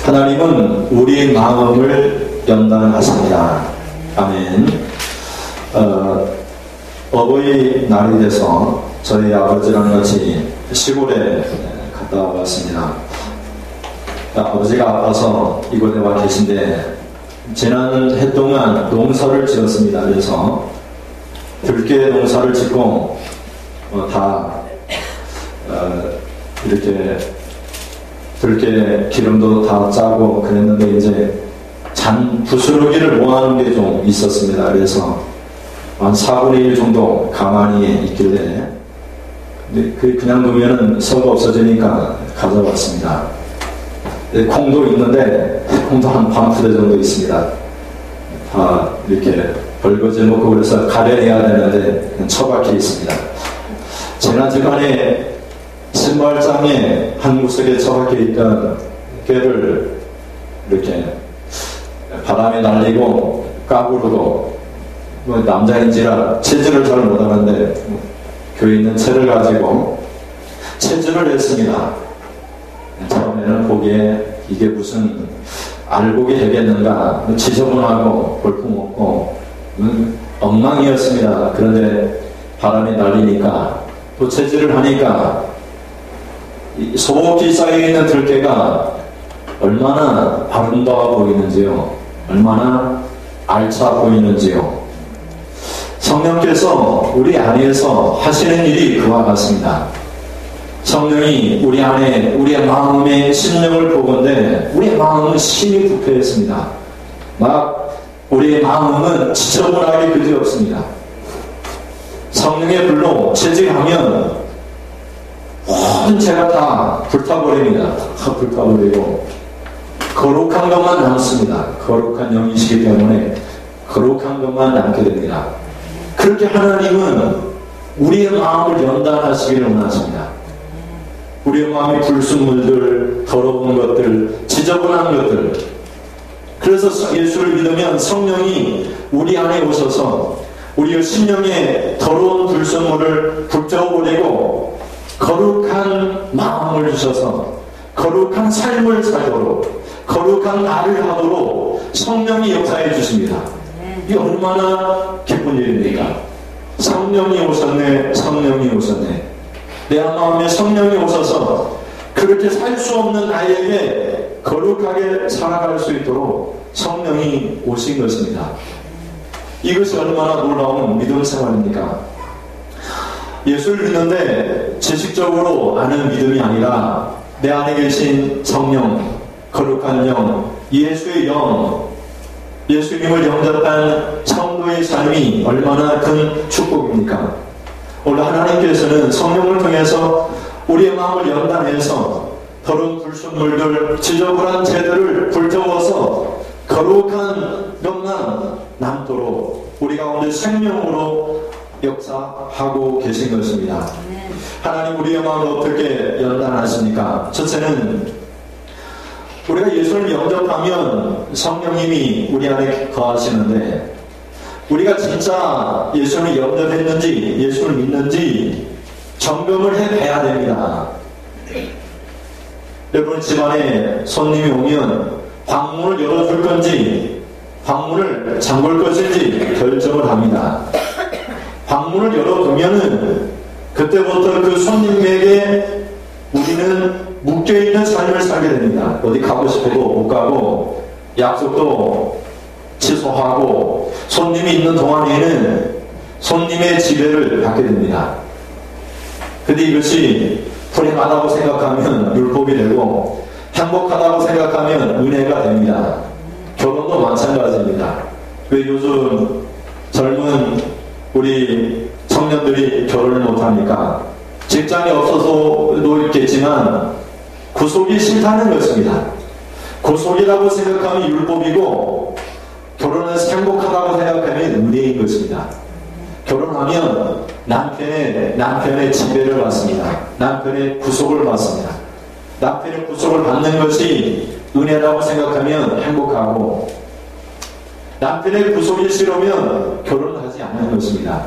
하나님은 우리의 마음을 연단하십니다. 아멘. 어버이날이 돼서 저희 아버지랑 같이 시골에 갔다 왔습니다. 아버지가 아파서 이곳에 와 계신데 지난 해 동안 농사를 지었습니다. 그래서 들깨 농사를 짓고 이렇게 들깨 기름도 다 짜고 그랬는데 이제 부스러기를 모아놓은 게 좀 있었습니다. 그래서 한 4분의 1 정도 가만히 있길래 그냥 두면은 서가 없어지니까 가져왔습니다. 콩도 있는데 콩도 한 반푸대 정도 있습니다. 다 이렇게 벌거지 놓고 그래서 가려내야 되는데 처박혀 있습니다. 지난주간에 신발장에 한 구석에 처박혀 있던 깨를 이렇게 바람에 날리고 까부르고 남자인지라 체질을 잘 못하는데 교회 있는 채를 가지고 체질을 했습니다. 처음에는 보기에 이게 무슨 알곡이 되겠는가 지저분하고 볼품없고 엉망이었습니다. 그런데 바람이 날리니까 또 체질을 하니까 소복히 쌓여있는 들깨가 얼마나 아름다워 보이는지요, 얼마나 알차 보이는지요. 성령께서 우리 안에서 하시는 일이 그와 같습니다. 성령이 우리 안에 우리의 마음의 심령을 보건대 우리의 마음은 심히 부패했습니다. 막 우리의 마음은 지저분하게 그지없습니다. 성령의 불로 채찍하면 모든 죄가 다 불타버립니다. 다 불타버리고 거룩한 것만 남습니다. 거룩한 영이시기 때문에 거룩한 것만 남게 됩니다. 그렇게 하나님은 우리의 마음을 연단하시기를 원하십니다. 우리의 마음의 불순물들, 더러운 것들, 지저분한 것들. 그래서 예수를 믿으면 성령이 우리 안에 오셔서 우리의 심령에 더러운 불순물을 불태워버리고 거룩한 마음을 주셔서 거룩한 삶을 살도록 거룩한 나를 하도록 성령이 역사해 주십니다. 이게 얼마나 기쁜 일입니까? 성령이 오셨네, 성령이 오셨네. 내 마음에 성령이 오셔서 그렇게 살 수 없는 나에게 거룩하게 살아갈 수 있도록 성령이 오신 것입니다. 이것이 얼마나 놀라운 믿음 생활입니까? 예수를 믿는데 지식적으로 아는 믿음이 아니라 내 안에 계신 성령, 거룩한 영, 예수의 영, 예수님을 영접한 성도의 삶이 얼마나 큰 축복입니까? 오늘 하나님께서는 성령을 통해서 우리의 마음을 연단해서 더러운 불순물들, 지저분한 죄들을 불태워서 거룩한 것만 남도록 우리 가운데 생명으로 역사하고 계신 것입니다. 하나님 우리의 마음을 어떻게 연단하십니까? 첫째는 우리가 예수를 영접하면 성령님이 우리 안에 거하시는데 우리가 진짜 예수를 영접했는지 예수를 믿는지 점검을 해봐야 됩니다. 여러분 집안에 손님이 오면 방문을 열어줄 건지 방문을 잠글 것인지 결정을 합니다. 방문을 열어두면은 그때부터 그 손님에게 우리는 묶여있는 삶을 살게 됩니다. 어디 가고 싶어도 못 가고 약속도 취소하고 손님이 있는 동안에는 손님의 지배를 받게 됩니다. 근데 이것이 불행하다고 생각하면 율법이 되고 행복하다고 생각하면 은혜가 됩니다. 결혼도 마찬가지입니다. 왜 요즘 젊은 우리 청년들이 결혼을 못합니까? 직장이 없어서도 있겠지만 구속이 싫다는 것입니다. 구속이라고 생각하면 율법이고 결혼은 행복하다고 생각하면 은혜인 것입니다. 결혼하면 남편의 지배를 받습니다. 남편의 구속을 받습니다. 남편의 구속을 받는 것이 은혜라고 생각하면 행복하고 남편의 구속이 싫으면 결혼을 하지 않는 것입니다.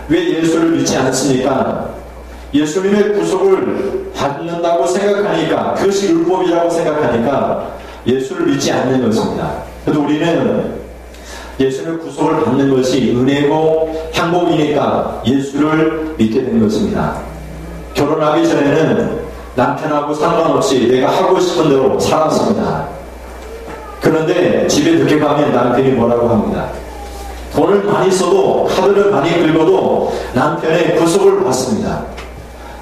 왜 예수를 믿지 않습니까? 예수님의 구속을 받는다고 생각하니까 그것이 율법이라고 생각하니까 예수를 믿지 않는 것입니다. 그래도 우리는 예수를 구속을 받는 것이 은혜고 행복이니까 예수를 믿게 된 것입니다. 결혼하기 전에는 남편하고 상관없이 내가 하고 싶은 대로 살았습니다. 그런데 집에 늦게 가면 남편이 뭐라고 합니다. 돈을 많이 써도 카드를 많이 긁어도 남편의 구속을 받습니다.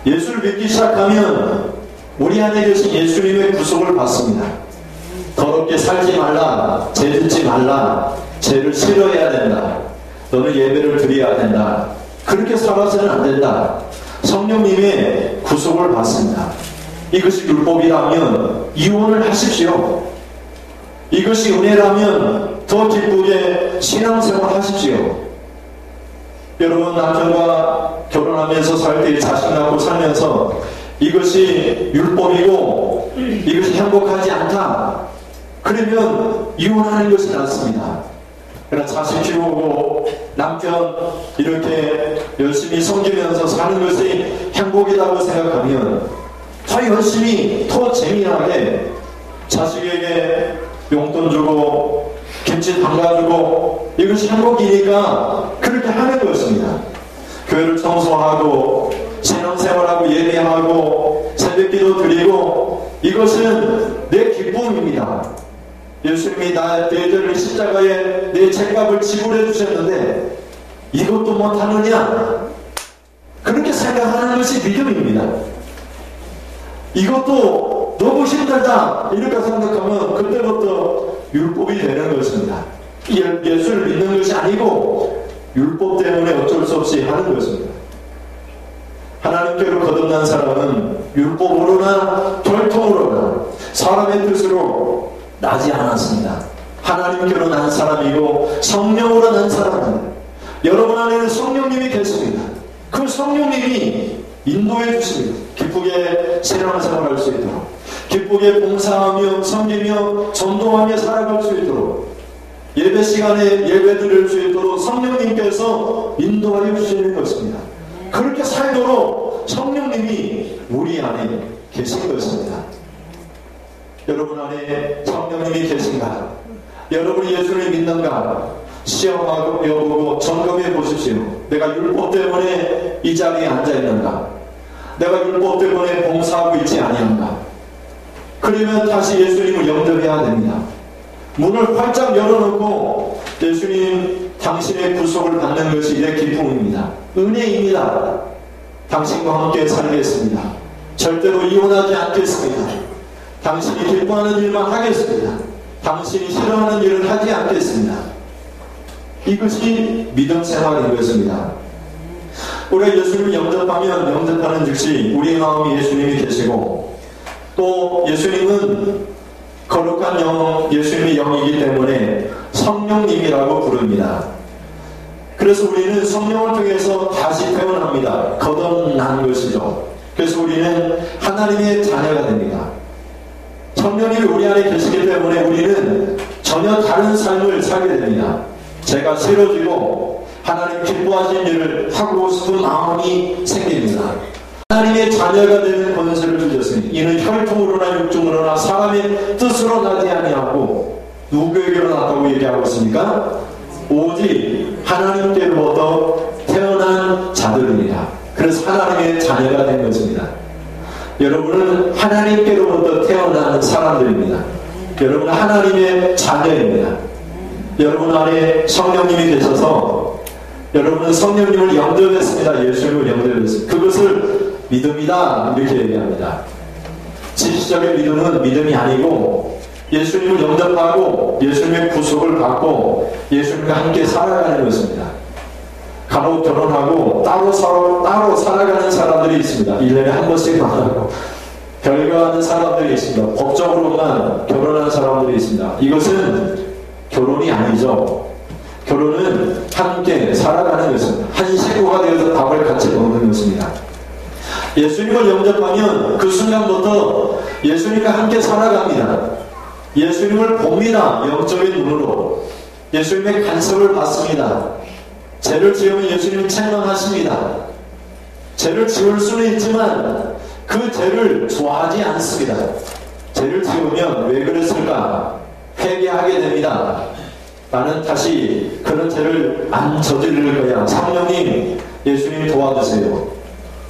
예수를 믿기 시작하면 우리 안에 계신 예수님의 구속을 받습니다. 더럽게 살지 말라, 죄 짓지 말라, 죄를 싫어해야 된다, 너는 예배를 드려야 된다, 그렇게 살아서는 안 된다. 성령님의 구속을 받습니다. 이것이 율법이라면 이혼을 하십시오. 이것이 은혜라면 더 기쁘게 신앙생활 하십시오. 여러분, 남편과 결혼하면서 살 때 자식 낳고 살면서 이것이 율법이고 이것이 행복하지 않다, 그러면 이혼하는 것이 낫습니다. 그러나 자식 키우고 남편 이렇게 열심히 섬기면서 사는 것이 행복이라고 생각하면 더 열심히, 더 재미나게 자식에게 용돈 주고 김치 담가주고 이것이 행복이니까 그렇게 하는 것입니다. 교회를 청소하고 신앙생활하고 예배하고 새벽기도 드리고 이것은 내 기쁨입니다. 예수님이 내 죄를 십자가에 내 책값을 지불해 주셨는데 이것도 못하느냐, 그렇게 생각하는 것이 믿음입니다. 이것도 너무 힘들다 이렇게 생각하면 그때부터 율법이 되는 것입니다. 예수를 믿는 것이 아니고 율법 때문에 어쩔 수 없이 하는 것입니다. 하나님께로 거듭난 사람은 율법으로나 결통으로나 사람의 뜻으로 나지 않았습니다. 하나님께로 난 사람이고 성령으로 난 사람입니다. 여러분 안에는 성령님이 계십니다. 그 성령님이 인도해 주십니다. 기쁘게 신앙생활을 할 수 있도록, 기쁘게 봉사하며 섬기며 전도하며 살아갈 수 있도록, 예배 시간에 예배 드릴 수 있도록 성령님께서 인도하여 주시는 것입니다. 그렇게 살도록 성령님이 우리 안에 계신 것입니다. 여러분 안에 성령님이 계신가? 여러분이 예수를 믿는가? 시험하고 여보고 점검해 보십시오. 내가 율법 때문에 이 자리에 앉아 있는가? 내가 율법 때문에 봉사하고 있지 아니한가? 그러면 다시 예수님을 영접해야 됩니다. 문을 활짝 열어놓고 예수님, 당신의 구속을 받는 것이 내 기쁨입니다. 은혜입니다. 당신과 함께 살겠습니다. 절대로 이혼하지 않겠습니다. 당신이 기뻐하는 일만 하겠습니다. 당신이 싫어하는 일을 하지 않겠습니다. 이것이 믿음 생활인 것입니다. 우리가 예수님을 영접하면 영접하는 즉시 우리 마음에 예수님이 계시고, 또 예수님은 거룩한 영, 예수님의 영이기 때문에 성령님이라고 부릅니다. 그래서 우리는 성령을 통해서 다시 태어납니다. 거듭난 것이죠. 그래서 우리는 하나님의 자녀가 됩니다. 성령님이 우리 안에 계시기 때문에 우리는 전혀 다른 삶을 살게 됩니다. 제가 싫어지고 하나님 기뻐하신 일을 하고 싶은 마음이 생깁니다. 하나님의 자녀가 되는 권세를 주셨으니 이는 혈통으로나 육중으로나 사람의 뜻으로 나지 아니하고 누구에게로 났다고 얘기하고 있습니까? 오직 하나님께로부터 태어난 자들입니다. 그래서 하나님의 자녀가 된 것입니다. 여러분은 하나님께로부터 태어난 사람들입니다. 여러분은 하나님의 자녀입니다. 여러분 안에 성령님이 계셔서 여러분은 성령님을 영접했습니다. 예수님을 영접했습니다. 그것을 믿음이다 이렇게 얘기합니다. 지식적인 믿음은 믿음이 아니고 예수님을 영접하고 예수님의 구속을 받고 예수님과 함께 살아가는 것입니다. 간혹 결혼하고 따로 살아가는 사람들이 있습니다. 1년에 한 번씩 만나고 별거하는 사람들이 있습니다. 법적으로만 결혼하는 사람들이 있습니다. 이것은 결혼이 아니죠. 결혼은 함께 살아가는 것입니다. 한 식구가 되어서 밥을 같이 먹는 것입니다. 예수님을 영접하면 그 순간부터 예수님과 함께 살아갑니다. 예수님을 봅니다. 영적인 눈으로. 예수님의 간섭을 받습니다. 죄를 지으면 예수님이 책망하십니다. 죄를 지을 수는 있지만 그 죄를 좋아하지 않습니다. 죄를 지으면 왜 그랬을까? 회개하게 됩니다. 나는 다시 그런 죄를 안 저지를 거야. 성령님, 예수님이 도와주세요.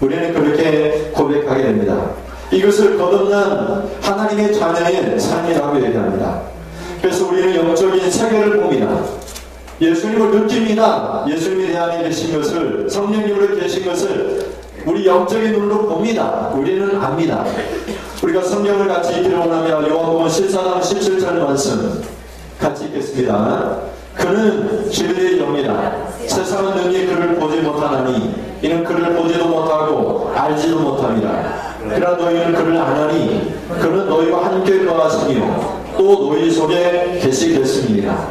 우리는 그렇게 고백하게 됩니다. 이것을 거듭난 하나님의 자녀의 삶이라고 얘기합니다. 그래서 우리는 영적인 세계를 봅니다. 예수님을 느낍니다. 예수님이 내 안에 계신 것을, 성령님으로 계신 것을 우리 영적인 눈으로 봅니다. 우리는 압니다. 우리가 성경을 같이 읽기를 원하며 요한복음 14장 17절 말씀 같이 읽겠습니다. 그는 진리의 영이라 세상은 능히 그를 보지 못하나니 이는 그를 보지도 못하고 알지도 못함이라. 그러나 너희는 그를 아나니 그는 너희와 함께 거하시며 또 너희 속에 계시겠습니다.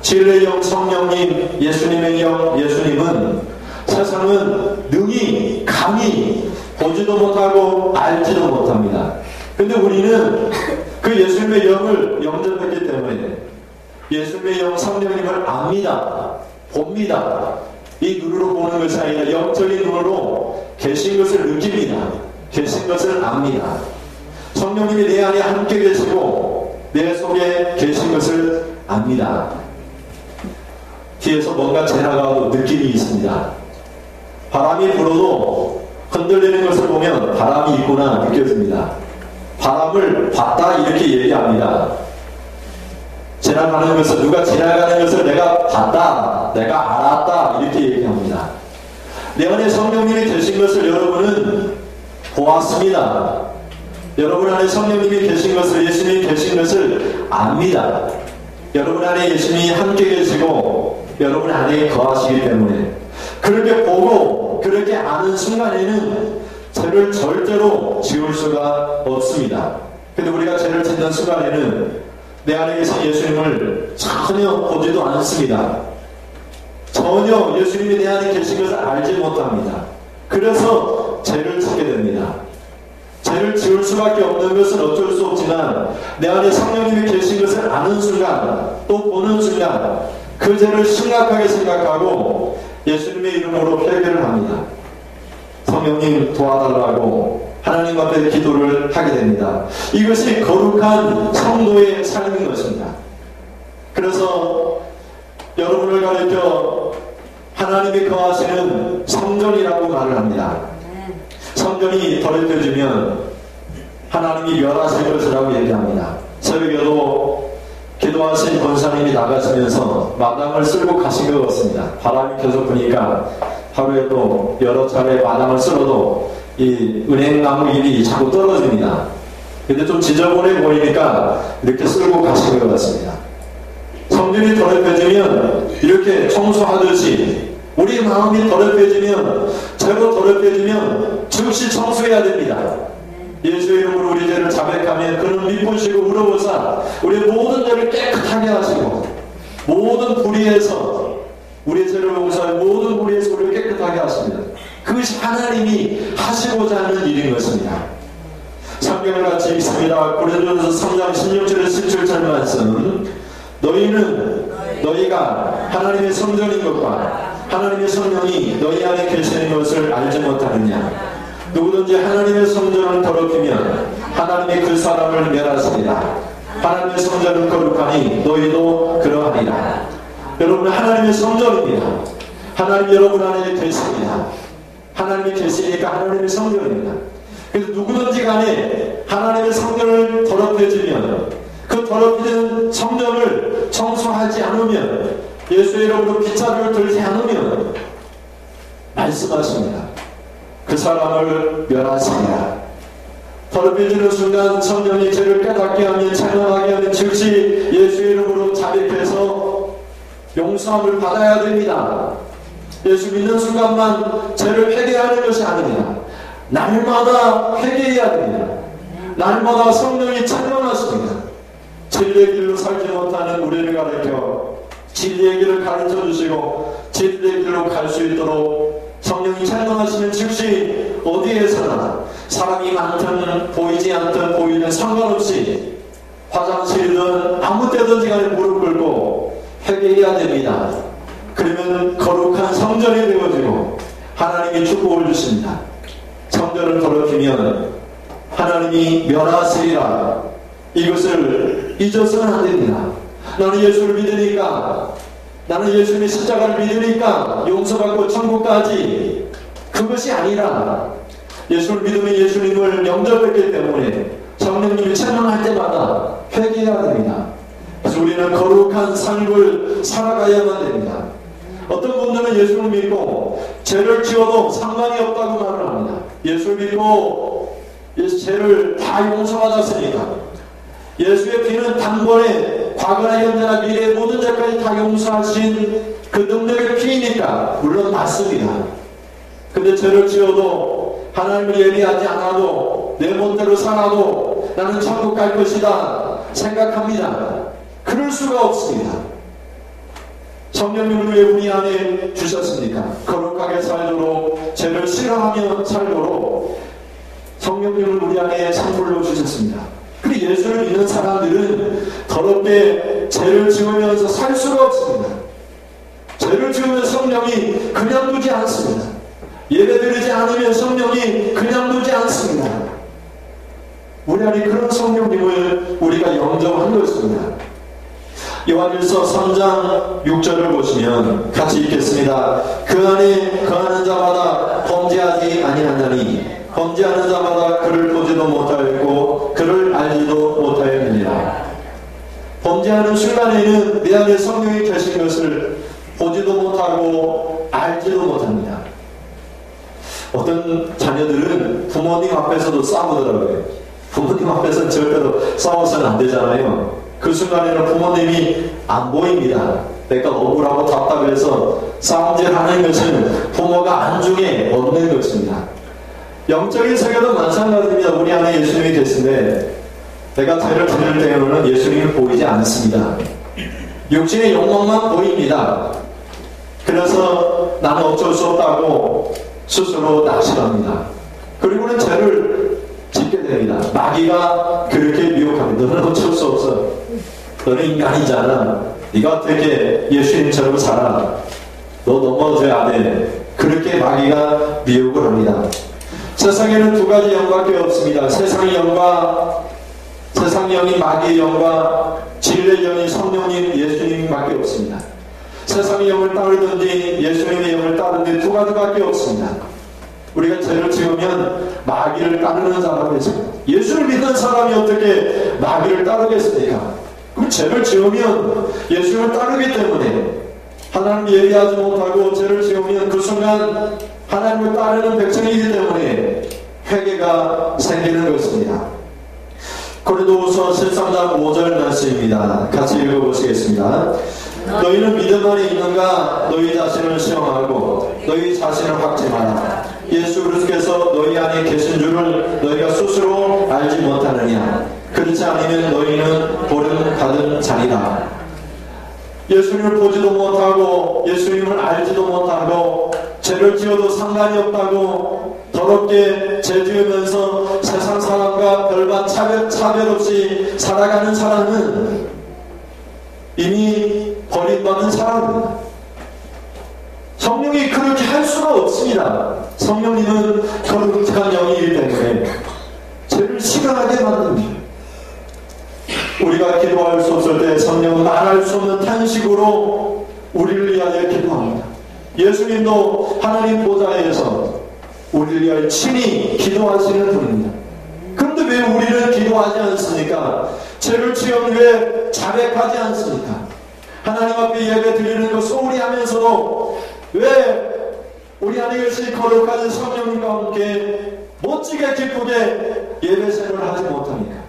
진리의 영 성령님, 예수님의 영 예수님은 세상은 능히 감히 보지도 못하고 알지도 못합니다. 근데 우리는 그 예수님의 영을 영접했기 때문에 예수님의 영 성령님을 압니다. 봅니다. 이 눈으로 보는 것이 아니라 영적인 눈으로 계신 것을 느낍니다. 계신 것을 압니다. 성령님이 내 안에 함께 계시고 내 속에 계신 것을 압니다. 뒤에서 뭔가 지나가도 느낌이 있습니다. 바람이 불어도 흔들리는 것을 보면 바람이 있구나 느껴집니다. 바람을 봤다 이렇게 얘기합니다. 지나가는 것을, 누가 지나가는 것을 내가 봤다, 내가 알았다 이렇게 얘기합니다. 내 안에 성령님이 계신 것을 여러분은 보았습니다. 여러분 안에 성령님이 계신 것을, 예수님이 계신 것을 압니다. 여러분 안에 예수님이 함께 계시고 여러분 안에 거하시기 때문에 그렇게 보고 그렇게 아는 순간에는 죄를 절대로 지울 수가 없습니다. 근데 우리가 죄를 짓는 순간에는 내 안에 계신 예수님을 전혀 보지도 않습니다. 전혀 예수님이 내 안에 계신 것을 알지 못합니다. 그래서 죄를 짓게 됩니다. 죄를 지울 수밖에 없는 것은 어쩔 수 없지만 내 안에 성령님이 계신 것을 아는 순간, 또 보는 순간 그 죄를 심각하게 생각하고 예수님의 이름으로 회개를 합니다. 성령님 도와달라고 하나님 앞에 기도를 하게 됩니다. 이것이 거룩한 성도의 삶인 것입니다. 그래서 여러분을 가르쳐 하나님이 거하시는 성전이라고 말을 합니다. 성전이 더럽혀지면 하나님이 멸하실 것이라고 얘기합니다. 새벽에도 기도하신 권사님이 나가시면서 마당을 쓸고 가신 것 같습니다. 바람이 계속 부니까 하루에도 여러 차례 마당을 쓸어도 이 은행나무 잎이 자꾸 떨어집니다. 근데 좀 지저분해 보이니까 이렇게 쓸고 가신 것 같습니다. 성전이 더럽혀지면 이렇게 청소하듯이 우리 마음이 더럽혀지면, 죄로 더럽혀지면 즉시 청소해야 됩니다. 예수의 이름으로 우리 죄를 자백하면 그는 미쁘시고 의로우사 우리 모든 죄를 깨끗하게 하시고 모든 불의에서 우리 죄를 용서하여 모든 불의에서 우리를 깨끗하게 하십니다. 그것이 하나님이 하시고자 하는 일인 것입니다. 성경을 같이 읽습니다. 고린도전서 3장 16절에 17절 말씀. 너희가 하나님의 성전인 것과 하나님의 성령이 너희 안에 계시는 것을 알지 못하느냐. 누구든지 하나님의 성전을 더럽히면 하나님이 그 사람을 멸하시리라. 하나님의 성전은 거룩하니 너희도 그러하리라. 여러분은 하나님의 성전입니다. 하나님 여러분 안에 계십니다. 하나님이 계시니까 하나님의 성전입니다. 그래서 누구든지 간에 하나님의 성전을 더럽혀지면 그 더럽혀진 성전을 청소하지 않으면 예수의 이름으로 빗자루를 들지 않으면 말씀하십니다. 그 사람을 멸하시리라. 더럽혀지는 순간 성령이 죄를 깨닫게 하면, 찬양하게 하면 즉시 예수의 이름으로 자백해서 용서함을 받아야 됩니다. 예수 믿는 순간만 죄를 회개하는 것이 아닙니다. 날마다 회개해야 됩니다. 날마다 성령이 찬양하십니다. 진리의 길로 살지 못하는 우리를 가르쳐 진리의 길을 가르쳐 주시고 진리의 길로 갈 수 있도록 성령이 찬양하시면 즉시 어디에서나 사람이 많든 보이지 않든 보이든 상관없이 화장실이든 아무 때든지 간에 무릎 꿇고 회개해야 됩니다. 그러면 거룩한 성전이 되어지고 하나님이 축복을 주십니다. 성전을 더럽히면 하나님이 멸하시리라. 이것을 잊어서는 안 됩니다. 나는 예수를 믿으니까, 나는 예수님의 십자가를 믿으니까 용서받고 천국까지, 그것이 아니라 예수를 믿으면 예수님을 영접했기 때문에 성령님이 책망할 때마다 회개해야 됩니다. 그래서 우리는 거룩한 삶을 살아가야만 됩니다. 어떤 분들은 예수를 믿고 죄를 지어도 상관이 없다고 말을 합니다. 예수를 믿고 죄를 다 용서받았으니까, 예수의 피는 단번에 과거나 현재나 미래의 모든 죄까지 다 용서하신 그 능력의 피이니까 물론 맞습니다. 근데 죄를 지어도 하나님을 예비하지 않아도 내 멋대로 살아도 나는 천국 갈 것이다 생각합니다. 그럴 수가 없습니다. 성령님을 왜 우리 안에 주셨습니까? 거룩하게 살도록, 죄를 싫어하며 살도록 성령님을 우리 안에 선물로 주셨습니다. 그리고 예수를 믿는 사람들은 더럽게 죄를 지으면서 살 수가 없습니다. 죄를 지으면 성령이 그냥 두지 않습니다. 예배드리지 않으면 성령이 그냥 두지 않습니다. 우리 안에 그런 성령님을 우리가 영접한 것입니다. 요한일서 3장 6절을 보시면 같이 읽겠습니다. 그 안에 거하는 자마다 범죄하지 아니하나니 범죄하는 자마다 그를 보지도 못하였고 그를 알지도 못하였느니라. 범죄하는 순간에는 내 안에 성령이 계신 것을 보지도 못하고 알지도 못합니다. 어떤 자녀들은 부모님 앞에서도 싸우더라고요. 부모님 앞에서는 절대로 싸워서는 안 되잖아요. 그 순간에는 부모님이 안 보입니다. 내가 억울하고 답답해서 싸움질하는 것은 부모가 안중에 없는 것입니다. 영적인 세계도 마찬가지입니다. 우리 안에 예수님이 계신데 내가 죄를 지을 때에는 예수님이 보이지 않습니다. 육신의 욕망만 보입니다. 그래서 나는 어쩔 수 없다고 스스로 낙심합니다. 그리고는 죄를 짓게 됩니다. 마귀가 그렇게 미혹합니다. 너는 어쩔 수 없어. 너는 인간이잖아. 네가 어떻게 예수님처럼 살아. 너 넘어져야 돼. 그렇게 마귀가 미혹을 합니다. 세상에는 두 가지 영밖에 없습니다. 세상의 영과, 세상의 영이 마귀의 영과 진리의 영이 성령님 예수님밖에 없습니다. 세상의 영을 따르든지 예수님의 영을 따르든지 두 가지밖에 없습니다. 우리가 죄를 지으면 마귀를 따르는 사람이 있습니다. 예수를 믿는 사람이 어떻게 마귀를 따르겠습니까? 그럼 죄를 지으면 예수를 따르기 때문에 하나님 예비하지 못하고 죄를 지으면 그 순간 하나님을 따르는 백성이기 때문에 회개가 생기는 것입니다. 고린도후서 13장 5절 말씀입니다. 같이 읽어보시겠습니다. 너희는 믿음 안에 있는가? 너희 자신을 시험하고 너희 자신을 확증하라. 예수 그리스도께서 너희 안에 계신 줄을 너희가 스스로 알지 못하느냐? 그렇지 않으면 너희는 버림받은 자니라. 예수님을 보지도 못하고 예수님을 알지도 못하고 죄를 지어도 상관이 없다고 더럽게 죄 지으면서 세상 사람과 별반 차별 없이 살아가는 사람은 이미 버림받은 사람입니다. 성령이 그렇게 할 수가 없습니다. 성령님은 거룩한 영이기 때문에 죄를 싫어하게 만듭니다. 우리가 기도할 수 없을 때 성령은 말할 수 없는 탄식으로 우리를 위하여 기도합니다. 예수님도 하나님 보좌에서 우리를 위하여 친히 기도하시는 분입니다. 그런데 왜 우리는 기도하지 않습니까? 죄를 지은 왜 자백하지 않습니까? 하나님 앞에 예배 드리는 거 소홀히 하면서도 왜 우리 안에 계신 거룩한 성령님과 함께 멋지게 기쁘게 예배 생활을 하지 못합니까?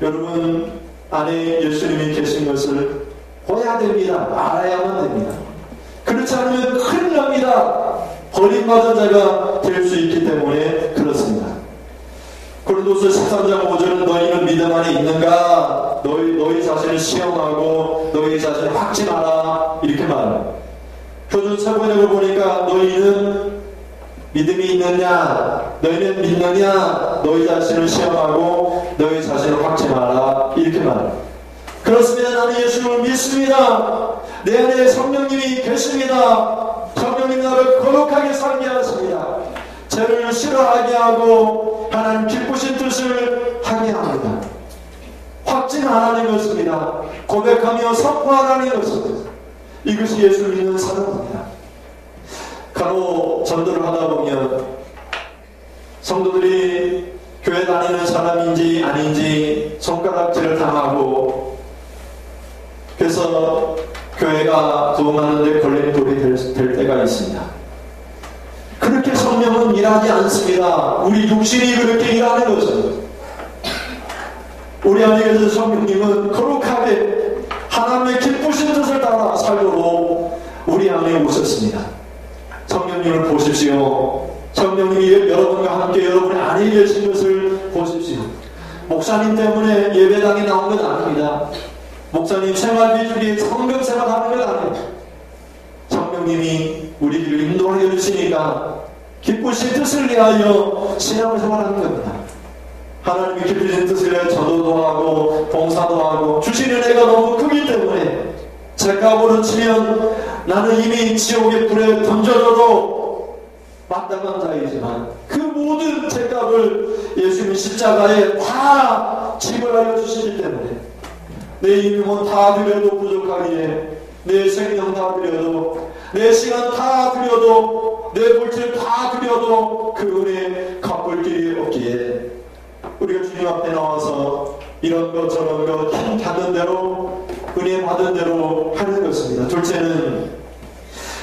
여러분 안에 예수님이 계신 것을 봐야 됩니다. 알아야만 됩니다. 그렇지 않으면 큰일 납니다. 버림받은 자가 될 수 있기 때문에 그렇습니다. 고린도서 13장 5절은 너희는 믿음 안에 있는가? 너희 자신을 시험하고 너희 자신을 확증하라. 이렇게 말합니다. 표준 세번역을 보니까 너희는 믿음이 있느냐? 너희는 믿느냐? 너희 자신을 시험하고 너희 자신을 확증하라. 이렇게 말합니다. 그렇습니다. 나는 예수님을 믿습니다. 내 안에 성령님이 계십니다. 성령님 나를 거룩하게 살게 하십니다. 죄를 싫어하게 하고 하나님 기쁘신 뜻을 하게 합니다. 전하라는 것입니다. 고백하며 선포하라는 것입니다. 이것이 예수 믿는 사람입니다. 간혹 전도를 하다 보면 성도들이 교회 다니는 사람인지 아닌지 손가락질을 당하고, 그래서 교회가 도움하는 데 걸림돌이 될 때가 있습니다. 그렇게 성령은 일하지 않습니다. 우리 육신이 그렇게 일하는 것입니다. 우리 안에 계신 성령님은 거룩하게 하나님의 기쁘신 뜻을 따라 살도록 우리 안에 오셨습니다. 성령님을 보십시오. 성령님이 여러분과 함께 여러분 안에 계신 것을 보십시오. 목사님 때문에 예배당에 나온 것 아닙니다. 목사님 생활 비중이 성경 생활하는 것 아닙니다. 성령님이 우리를 인도하여 주시니까 기쁘신 뜻을 위하여 신앙을 생활하는 겁니다. 하나님이 기쁘신 뜻을 위하여 전도도 하고 봉사도 하고 주시는 은혜가 너무 크기 때문에 죄값으로 치면 나는 이미 지옥의 불에 던져져도 마땅한 자이지만 그 모든 죄값을 예수님 십자가에 다 지불하여 주시기 때문에 내 인생은 다 드려도 부족하기에, 내 생명 다 드려도, 내 시간 다 드려도, 내 물질 다 드려도 그 은혜 갚을 길이 없기에 우리가 주님 앞에 나와서 이런 것 저런 것 힘 받은 대로, 은혜 받은 대로 하는 것입니다. 둘째는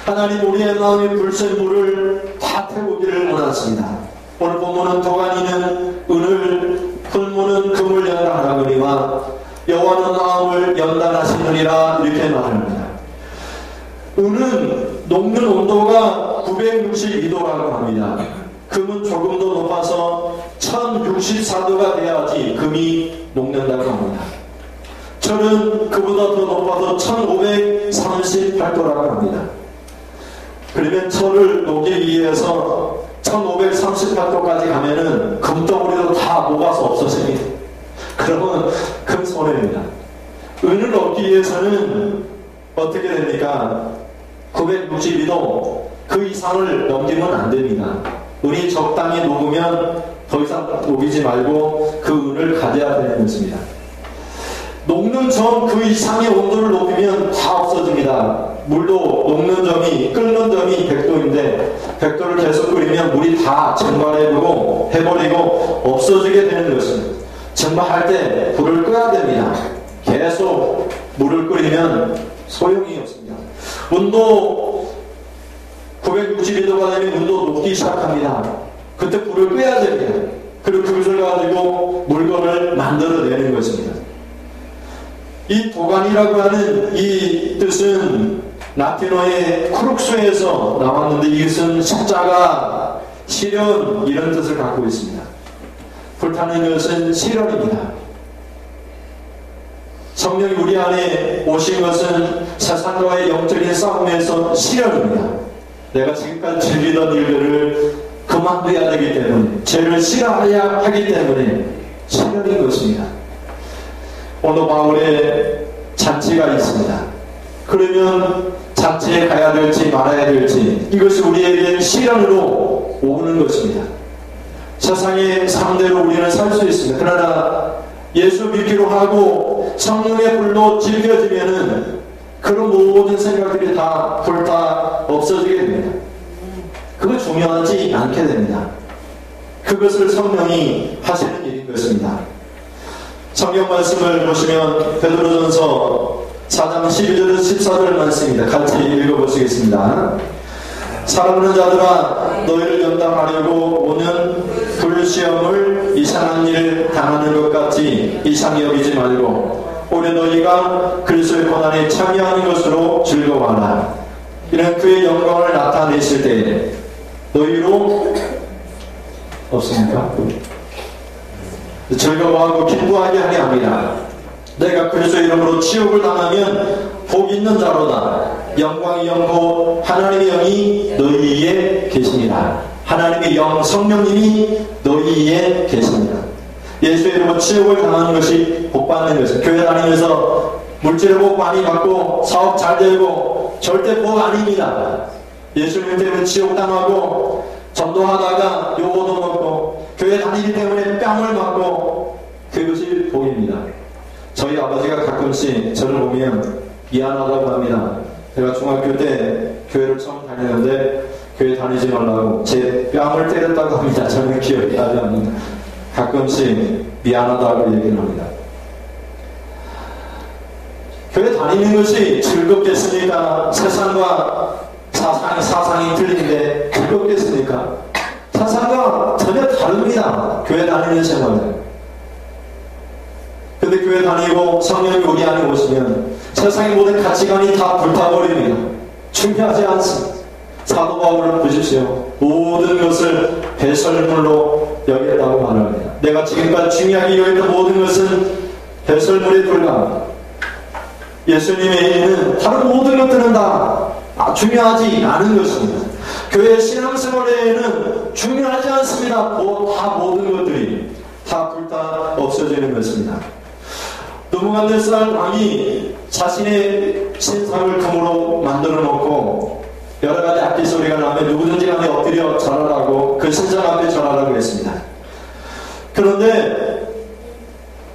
하나님 우리의 마음의 불순물을 다 태우기를 원하십니다. 오늘 본문은 도가니는 은을, 풀무는 금을 연단하거니와 여호와는 마음을 연단하시느니라 이렇게 말합니다. 은은 녹는 온도가 962도라고 합니다. 금은 조금 더 높아서 1064도가 돼야지 금이 녹는다고 합니다. 철은 그보다 더 높아서 1538도라고 합니다. 그러면 철을 녹이기 위해서 1538도까지 가면은 금덩어리도 다 녹아서 없어집니다. 그러면 큰 손해입니다. 은을 얻기 위해서는 어떻게 됩니까? 962도 그 이상을 넘기면 안 됩니다. 은이 적당히 녹으면 더 이상 녹이지 말고 그 은을 가져야 되는 것입니다. 녹는 점 그 이상의 온도를 높이면 다 없어집니다. 물도 녹는 점이, 끓는 점이 100도인데 100도를 계속 끓이면 물이 다 증발해버리고 없어지게 되는 것입니다. 증발할 때 불을 끄야 됩니다. 계속 물을 끓이면 소용이 없습니다. 온도 962도가 되면 온도 녹기 시작합니다. 그때 불을 끄야 됩니다. 그리고 그것을 가지고 물건을 만들어내는 것입니다. 이 도가니라고 하는 이 뜻은 라틴어의 크룩스에서 나왔는데 이것은 십자가, 시련 이런 뜻을 갖고 있습니다. 불타는 것은 시련입니다. 성령이 우리 안에 오신 것은 세상과의 영적인 싸움에서 시련입니다. 내가 지금까지 즐기던 일들을 그만둬야 되기 때문에, 죄를 싫어해야 하기 때문에 시련인 것입니다. 오늘 바울의 잔치가 있습니다. 그러면 잔치에 가야 될지 말아야 될지 이것이 우리에게 시련으로 오는 것입니다. 세상의 상대로 우리는 살 수 있습니다. 그러나 예수 믿기로 하고 성령의 불로 즐겨지면은 그런 모든 생각들이 다 불타 없어지게 됩니다. 그거 중요하지 않게 됩니다. 그것을 성령이 하시는 일인 것입니다. 성경 말씀을 보시면 베드로전서 4장 12절에서 14절 말씀입니다. 같이 읽어보시겠습니다. 사랑하는 자들아, 너희를 연단하려고 오는 불시험을 이상한 일을 당하는 것 같이 이상히 여기지 말고 오히려 너희가 그리스도의 고난에 참여하는 것으로 즐거워하라. 이런 그의 영광을 나타내실 때 너희로 없습니까? 즐거워하고 기뻐하게 하게 합니다. 내가 그리스도의 이름으로 치욕을 당하면 복 있는 자로다. 영광이 영고 하나님의 영이 너희에 계십니다. 하나님의 영 성령님이 너희에 계십니다. 예수의 이름으로 치욕을 당하는 것이 복 받는 것입니다. 교회 다니면서 물질의 복 많이 받고 사업 잘 되고 절대 복 아닙니다. 예수님 때문에 치욕 당하고 전도하다가 요거도 먹고 교회 다니기 때문에 뺨을 맞고 그것이 복입니다. 저희 저희 아버지가 가끔씩 저를 보면 미안하다고 합니다. 제가 중학교 때 교회를 처음 다녔는데 교회 다니지 말라고 제 뺨을 때렸다고 합니다. 저는 기억이 나지 않는다. 가끔씩 미안하다고 얘기를 합니다. 교회 다니는 것이 즐겁겠습니까? 세상과 사상이 틀린데 즐겁겠습니까? 세상과 전혀 다릅니다. 교회 다니는 생활은. 근데 교회 다니고 성령이 우리 안에 오시면 세상의 모든 가치관이 다 불타버립니다. 중요하지 않습니다. 사도 바울을 보십시오. 모든 것을 배설물로 여겼다고 말합니다. 내가 지금까지 중요하게 여겼던 모든 것은 배설물에 불과합니다. 예수님의 의미는 다른 모든 것들은 다 중요하지 않은 것입니다. 교회 신앙생활에는 중요하지 않습니다. 다 모든 것들이 다 불타 없어지는 것입니다. 느부갓네살 왕이 자신의 신상을 금으로 만들어 놓고 여러가지 악기 소리가 나면 누구든지 간에 엎드려 절하라고 그 신상 앞에 절하라고 했습니다. 그런데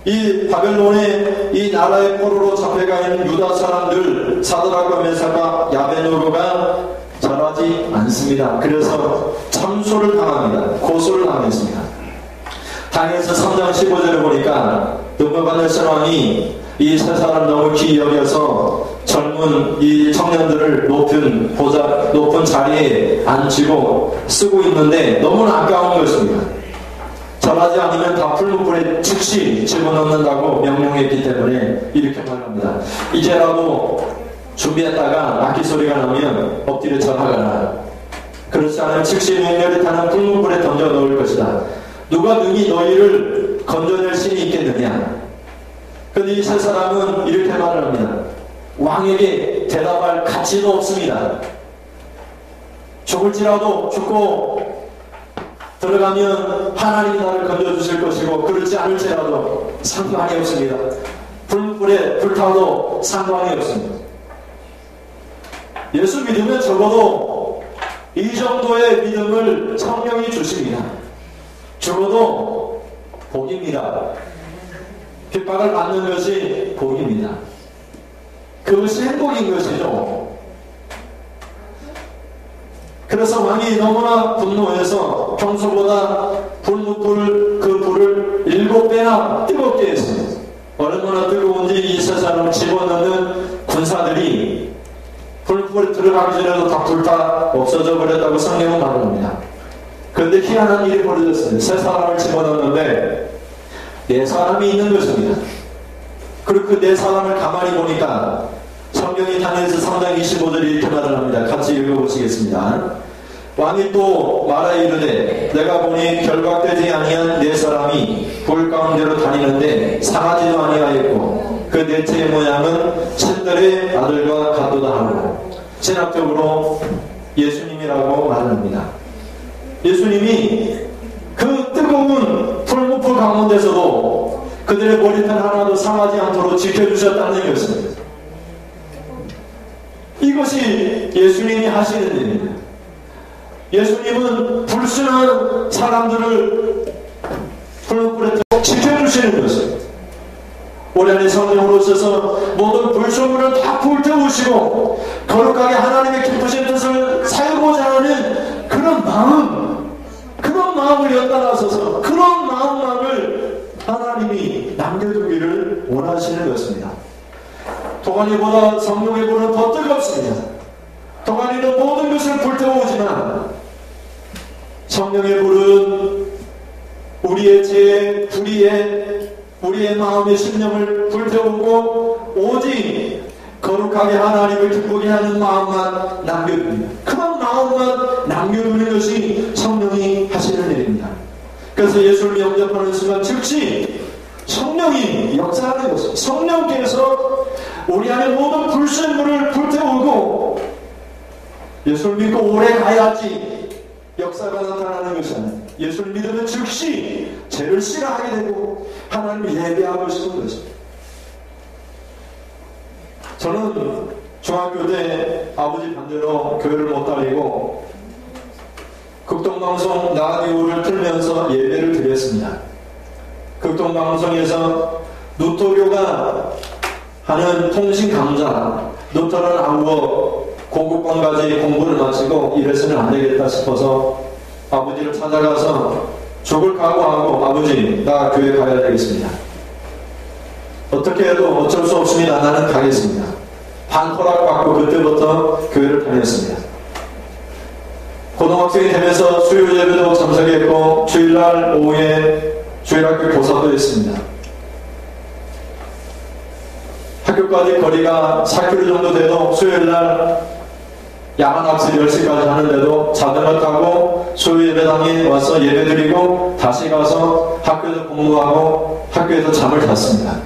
이 바벨론의 이 나라의 포로로 잡혀가 있는 유다 사람들 사드락과 메삭과 야베노고가 절하지 않습니다. 그래서 참소를 당합니다. 고소를 당했습니다. 당해서 3장 15절을 보니까 느부갓네살 왕이 이 세 사람 너무 귀히 여겨서 젊은 이 청년들을 높은 자리에 앉히고 쓰고 있는데 너무나 아까운 것입니다. 절하지 않으면 다 풀무불에 즉시 집어넣는다고 명령했기 때문에 이렇게 말합니다. 이제라도 준비했다가 악기 소리가 나면 엎드려 절하거라. 그렇지 않으면 즉시 맹렬히 타는 풀무불에 던져 넣을 것이다. 누가 능히 너희를 건져낼 신이 있겠느냐. 그런데 이 세 사람은 이렇게 말을 합니다. 왕에게 대답할 가치도 없습니다. 죽을지라도 죽고 들어가면 하나님이 나를 건져주실 것이고 그렇지 않을지라도 상관이 없습니다. 불에 불타도 상관이 없습니다. 예수 믿으면 적어도 이 정도의 믿음을 성령이 주십니다. 적어도 복입니다. 핍박을 받는 것이 복입니다. 그것이 행복인 것이죠. 그래서 왕이 너무나 분노해서 평소보다 그 불을 7배나 뜨겁게 했습니다. 얼마나 뜨거운지 이 세 사람을 집어넣는 군사들이 불에 들어가기 전에도 다 불타 없어져 버렸다고 성경은 말합니다. 그런데 희한한 일이 벌어졌어요. 세 사람을 집어넣는데 4사람이 있는 것입니다. 그리고 그 4사람을 가만히 보니까 성경이 다니엘서 3장 25절에 이렇게 말을 합니다. 같이 읽어보시겠습니다. 왕이 또 말하여 이르되 내가 보니 결박되지 아니한 4사람이 불 가운데로 다니는데 상하지도 아니하였고 그 넷째의 모양은 츤들의 아들과 같도다 하고 신학적으로 예수님이라고 말합니다. 예수님이 그 뜨거운 풀무불 가운데서도 그들의 머리털 하나도 상하지 않도록 지켜주셨다는 것입니다. 이것이 예수님이 하시는 일입니다. 예수님은 불순한 사람들을 풀무불에 지켜주시는 것입니다. 우리 안에 성령으로 오셔서 모든 불순물을 다 불태우시고 거룩하게 하나님의 기쁘신 뜻을 살고자 하는 그런 마음을 연달아서서 그런 마음만을 하나님이 남겨두기를 원하시는 것입니다. 도가니보다 성령의 불은 더 뜨겁습니다. 도가니는 모든 것을 불태우지만 성령의 불은 우리의 죄, 불의에 우리의 마음의 심령을 불태우고 오직 거룩하게 하나님을 기쁘게 하는 마음만 남겨둡니다. 그런 마음만 남겨두는 것이 성령이 하시는 일입니다. 그래서 예수를 영접하는 순간 즉시 성령이 역사하는 것입니다. 성령께서 우리 안에 모든 불순물을 불태우고 예수를 믿고 오래 가야지 역사가 나타나는 것이 아니에요. 예수를 믿으면 즉시 죄를 싫어하게 되고 하나님을 예배하고 싶은 것입니다. 저는 중학교 때 아버지 반대로 교회를 못 다니고 극동방송 라디오를 틀면서 예배를 드렸습니다. 극동방송에서 루터교가 하는 통신 강좌, 루터런 아우어 고급반까지 공부를 마치고 이래서는 안 되겠다 싶어서 아버지를 찾아가서 죽을 각오하고 아버지 나 교회 가야 되겠습니다. 어떻게 해도 어쩔 수 없습니다. 나는 가겠습니다. 반 허락받고 그때부터 교회를 다녔습니다. 고등학생이 되면서 수요 예배도 참석했고 주일날 오후에 주일학교 교사도 했습니다. 학교까지 거리가 4km 정도 돼도 수요일날 야간 학습 10시까지 하는데도 자전거 타고 수요 예배당에 와서 예배드리고 다시 가서 학교에서 공부하고 학교에서 잠을 잤습니다.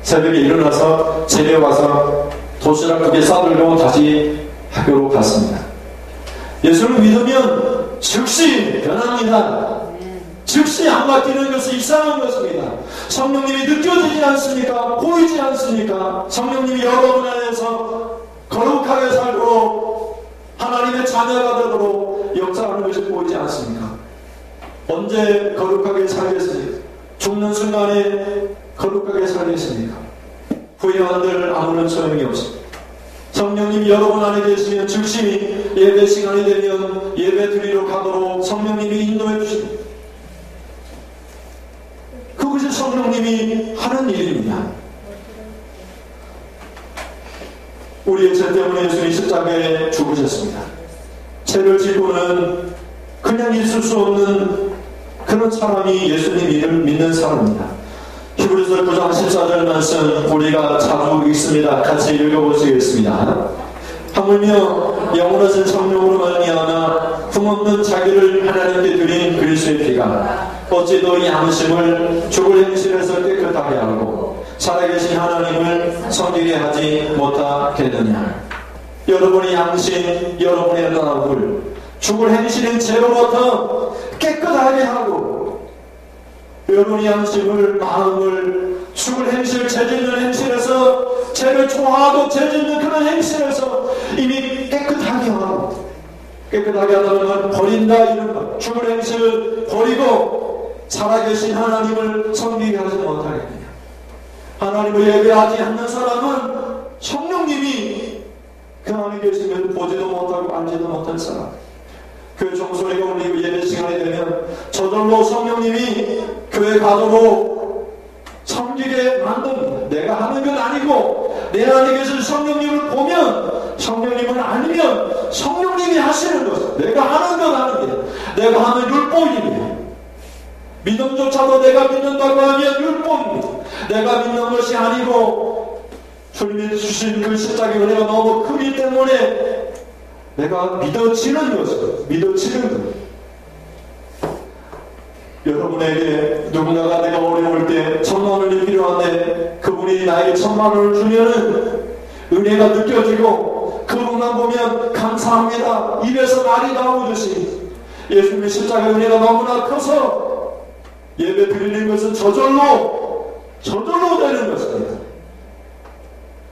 새벽에 일어나서 집에 와서 도시락 2개 싸들고 다시 학교로 갔습니다. 예수를 믿으면 즉시 변합니다. 즉시 안 바뀌는 것은 이상한 것입니다. 성령님이 느껴지지 않습니까? 보이지 않습니까? 성령님이 여러분 안에서 거룩하게 살도록 하나님의 자녀가 되도록 역사하는 것이 보이지 않습니까? 언제 거룩하게 살겠습니까? 죽는 순간에 거룩하게 살겠습니까? 후회한들 아무런 소용이 없습니다. 성령님이 여러분 안에 계시면 즉시 예배 시간이 되면 예배 드리러 가도록 성령님이 인도해 주십니다. 그것이 성령님이 하는 일입니다. 우리의 죄 때문에 예수님이 십자가에 죽으셨습니다. 죄를 짓고는 그냥 있을 수 없는 그런 사람이 예수님을 믿는 사람입니다. 히브리서 9장 14절 말씀 우리가 자주 읽습니다. 같이 읽어보시겠습니다. 하물며 영원하신 성령으로 말미암아 흠없는 자기를 하나님께 드린 그리스도의 피가 어찌 너희 양심을 죽을 행실에서 깨끗하게 하고 살아계신 하나님을 섬기게 하지 못하겠느냐. 여러분의 양심, 여러분의 마음을 죽을 행실인 죄로부터 깨끗하게 하고 여러분의 양심을, 마음을 죽을 행실, 죄짓는 행실에서 죄를 좋아하고 죄짓는 그런 행실에서 이미 깨끗하게 하고 깨끗하게 하다는 건 버린다 이런 것. 죽을 행실을 버리고 살아계신 하나님을 섬기게 하지 못하겠느냐. 하나님을 예배하지 않는 사람은 성령님이 그 안에 계시면 보지도 못하고 알지도 못할 사람. 교회 종소리가 울리고 예배 시간이 되면 저절로 성령님이 교회 가도록 섬기게 만듭니다. 내가 하는 건 아니고 내 안에 계신 성령님을 보면 성령님을 아니면 성령님이 하시는 것. 내가 하는 건 아닙니다. 내가 하는 율법입니다. 믿음조차도 내가 믿는다고 하면 율법입니다. 내가 믿는 것이 아니고 주님이 주신 그 십자가의 은혜가 너무 크기 때문에 내가 믿어지는 것이죠. 믿어지는 것. 여러분에게 누군가가 내가 어려울 때 1,000,000원이 필요한데 그분이 나에게 1,000,000원을 주면은 은혜가 느껴지고 그분만 보면 감사합니다. 입에서 말이 나오듯이 예수님의 십자가의 은혜가 너무나 커서 예배 드리는 것은 저절로 되는 것입니다.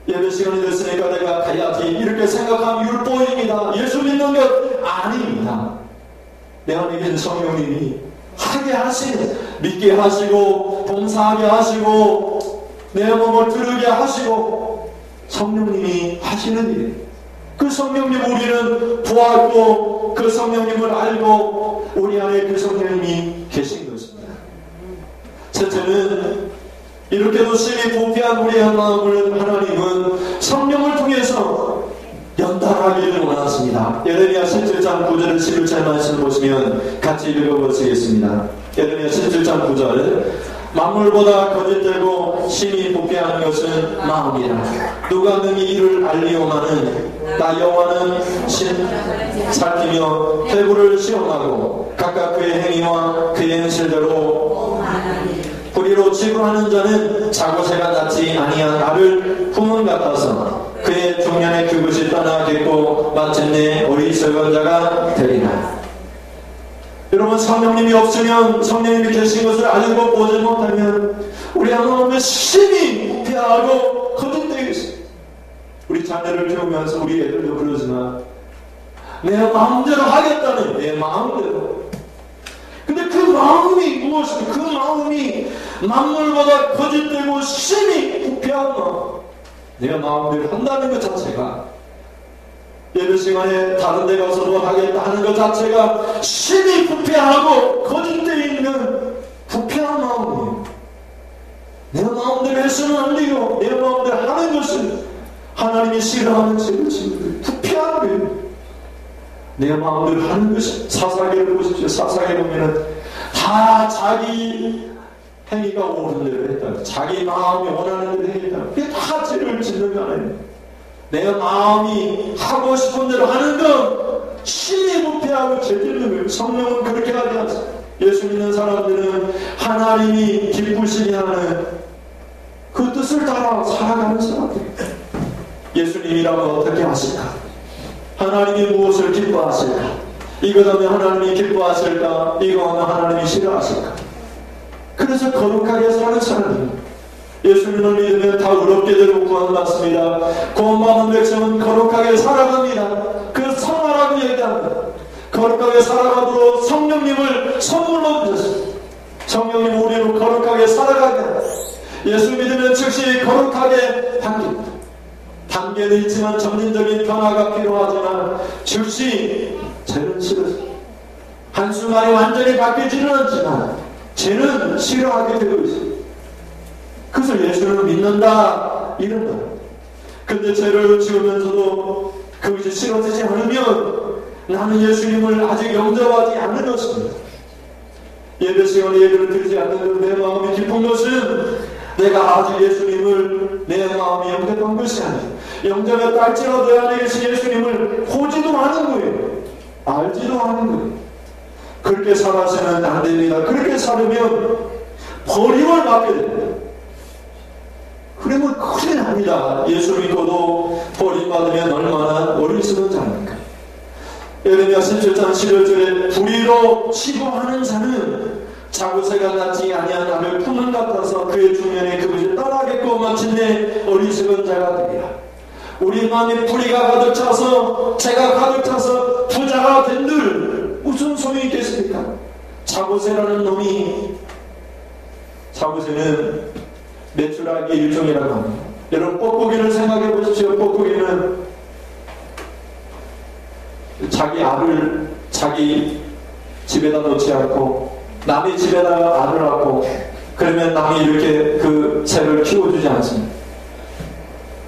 예배 시간이 됐으니까 내가 가야지 이렇게 생각하면 율법입니다. 예수 믿는 것 아닙니다. 내 안에 계신 성령님이 하게 하시고 믿게 하시고 봉사하게 하시고 내 몸을 들으게 하시고 성령님이 하시는 일이에요. 그 성령님 우리는 보았고 그 성령님을 알고 우리 안에 그 성령님이 계신 것입니다. 첫째는 이렇게도 심히 부패한 우리의 마음을 하나님은 성령을 통해서 연달하기를 원하십니다. 예레미야 17장 9절 11절 말씀을 보시면 같이 읽어보시겠습니다. 예레미야 17장 9절 만물보다 거짓되고 심히 부패한 것은 마음이라. 누가 능히 이를 알리오마는 나 여호와는 살피며 회부를 시험하고 각각 그의 행위와 그의 행실대로 불의로 치부하는 자는 자고새가 낫지 아니한 나를 품은 같아서 그의 중년에 그것이 떠나겠고 마침내 어리석은 자가 되리라. 여러분 성령님이 없으면 성령님이 계신 것을 알고 보지 못하면 우리 마음은 심히 부패하고 거짓되어 있습니다. 우리 자녀를 키우면서 우리 애들도 그러지만 내 마음대로 하겠다는 내 마음대로. 근데 그 마음이 무엇입니까? 그 마음이 만물보다 거짓되고 심히 부패한 마음, 내가 마음대로 한다는 것 자체가, 예배 시간에 다른 데 가서 뭐 하겠다 하는 것 자체가 심히 부패하고 거짓되어 있는 부패한 마음이에요. 내 마음대로 해서는 안 돼요. 내 마음대로 하는 것은 하나님이 싫어하는 죄를 지은 부패한 거예요. 내 마음대로 하는 것이, 사사기를 보십시오. 사사기 보면은 다 자기 행위가 옳은 대로 했다. 자기 마음이 원하는 대로 했다. 그게 다 죄를 짓는 거 아니에요. 내 마음이 하고 싶은 대로 하는 건 심히 부패하고 죄 짓는 거예요. 성령은 그렇게 하지 않습니다. 예수 믿는 사람들은 하나님이 기쁘시게 하는 그 뜻을 따라 살아가는 사람들이에요. 예수님이라면 어떻게 하실까? 하나님이 무엇을 기뻐하실까? 이것 하면 하나님이 기뻐하실까? 이거 하면 하나님이 싫어하실까? 그래서 거룩하게 사는 사람입니다. 예수님을 믿으면 다 의롭게 되고 구원받습니다. 구원받은 백성은 거룩하게 살아갑니다. 그 성화라고 얘기합니다. 거룩하게 살아가도록 성령님을 선물로 주셨습니다. 성령님 우리로 거룩하게 살아가게 합니다. 예수 믿으면 즉시 거룩하게 바뀝니다. 단계는 있지만 점진적인 변화가 필요하지만 즉시 죄는 싫어집니다. 한순간에 완전히 바뀌지는 않지만 죄는 싫어하게 되고 있습니다. 그래서 예수를 믿는다 이런 거예요. 근데 죄를 지으면서도 그것이 싫어지지 않으면 나는 예수님을 아직 영접하지 않는 것입니다. 예배 시간에 예배를 드리지 않는 내 마음이 깊은 것은 내가 아직 예수님을 내 마음이 영접한 것이 아니에요. 영접했다 할지라도 내 안에 계신 예수님을 보지도 않은 거예요. 알지도 않은 거예요. 그렇게 살아서는 안 됩니다. 그렇게 살으면 버림을 받게 됩니다. 그러면 큰일 납니다. 예수 믿고도 버림받으면 얼마나 어리석은 자입니까? 예레미야 17장 11절에 불의로 치고하는 자는 자구새가 낫지 아니한 나를 품은 같아서 그의 중년에 그것을 떠나겠고 마침내 어리석은 자가 되리라. 우리 마음에 불의가 가득 차서 죄가 가득 차서 부자가 된들 무슨 소용이 있겠습니까? 자구새라는 놈이, 자구새는 매출하기 일종이라고 합니다. 여러분 뽁뽁이를 생각해 보십시오. 뽁뽁이는 자기 알을 자기 집에다 놓지 않고 남의 집에다가 알을 낳고 그러면 남이 이렇게 그 새를 키워주지 않습니다.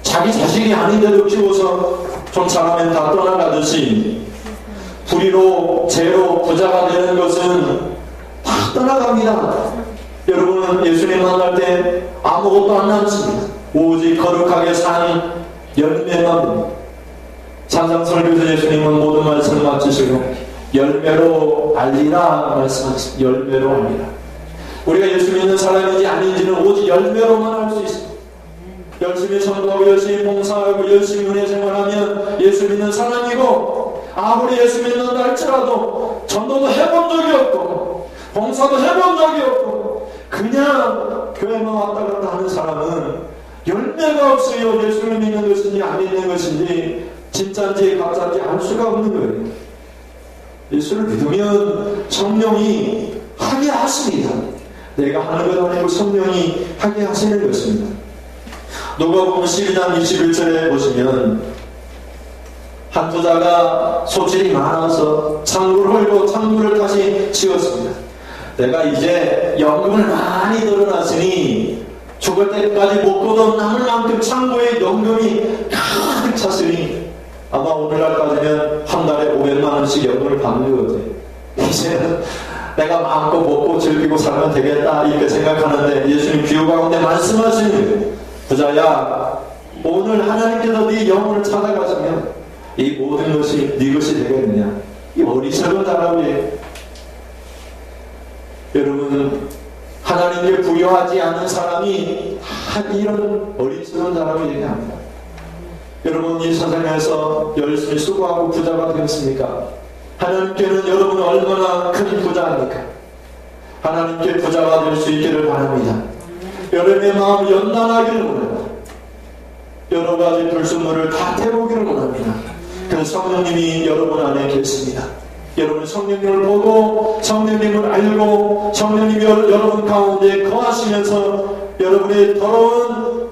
자기 자식이 아닌데도 키워서 좀 자라면 다 떠나가듯이 불의로 죄로 부자가 되는 것은 다 떠나갑니다. 여러분은 예수님 만날 때 아무것도 안 남습니다. 오직 거룩하게 산 열매만 됩니다. 산상설교에서 예수님은 모든 말씀을 마치시고 열매로 알리라 말씀하십니다. 열매로 알리라. 우리가 예수 믿는 사람인지 아닌지는 오직 열매로만 알 수 있습니다. 열심히 전도하고 열심히 봉사하고 열심히 은혜 생활하면 예수 믿는 사람이고, 아무리 예수 믿는다 할지라도 전도도 해본 적이 없고 봉사도 해본 적이 없고 그냥 교회만 왔다 갔다 하는 사람은 열매가 없어요. 예수를 믿는 것인지 안 믿는 것인지 진짜인지 가짜인지 알 수가 없는 거예요. 예수를 믿으면 성령이 하게 하십니다. 내가 하는 것 아니고 성령이 하게 하시는 것입니다. 누가복음 12장 21절에 보시면 한 부자가 소질이 많아서 창고를 헐고 창고를 다시 지었습니다. 내가 이제 연금을 많이 늘어났으니 죽을 때까지 먹고도 남을 만큼 창고에 연금이 가득 찼으니 아마 오늘날까지는 한 달에 500만 원씩 연금을 받는 거거든요. 이제는 내가 마음껏 먹고 즐기고 살면 되겠다 이렇게 생각하는데 예수님 귀호 가운데 말씀하시는 거예요. 부자야, 오늘 하나님께서 네 영혼을 찾아가시면 이 모든 것이 네 것이 되겠느냐. 이 어리석은 자라고 해요. 여러분, 하나님께 부여하지 않는 사람이 이런 어리석은 자라고 얘기합니다. 여러분, 이 세상에서 열심히 수고하고 부자가 되었습니까? 하나님께는 여러분은 얼마나 큰 부자입니까? 하나님께 부자가 될 수 있기를 바랍니다. 여러분의 마음 연단하기를 원합니다. 여러 가지 불순물을 다 태우기를 원합니다. 그 성령님이 여러분 안에 계십니다. 여러분 성령님을 보고 성령님을 알고 성령님이 여러분 가운데 거하시면서 여러분의 더러운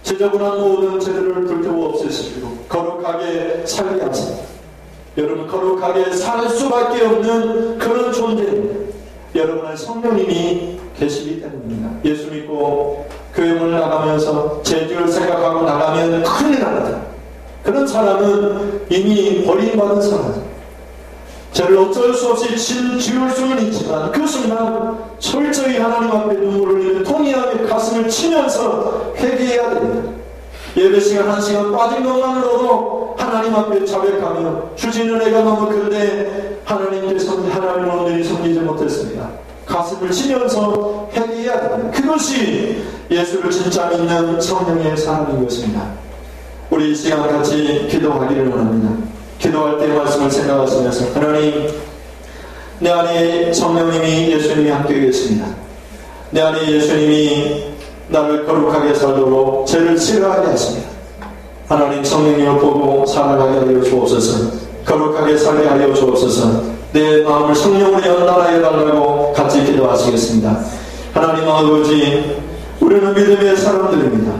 지저분한 모든 죄들을 불태워 없애시고 거룩하게 살게 하십니다. 여러분 거룩하게 살 수밖에 없는 그런 존재입니다. 여러분의 성령님이 계시기 때문입니다. 예수 믿고 교회 문을 나가면서 죄를 생각하고 나가면 큰일 납니다. 그런 사람은 이미 버림받은 사람입니다. 죄를 어쩔 수 없이 지울 수는 있지만 그 순간 철저히 하나님 앞에 눈물을 흘리며 통회하며 가슴을 치면서 회개해야 됩니다. 예배 시간 1시간 빠진 것만으로도 하나님 앞에 자백하며 주신 은혜가 너무 큰데 하나님께서 하나님의 오늘이 섬기지 못했습니다. 가슴을 치면서 회개해야 됩니다. 그것이 예수를 진짜 믿는 성령의 사람인 것입니다. 우리 이 시간 같이 기도하기를 원합니다. 기도할 때 말씀을 생각하시면서 하나님, 내 안에 성령님이 예수님이 함께 계십니다. 내 안에 예수님이 나를 거룩하게 살도록 죄를 싫어하게 하십니다. 하나님 성령님을 보고 살아가게 하여 주옵소서. 거룩하게 살게 하여 주옵소서. 내 마음을 성령으로 연단하여 달라고 같이 기도하시겠습니다. 하나님 아버지, 우리는 믿음의 사람들입니다.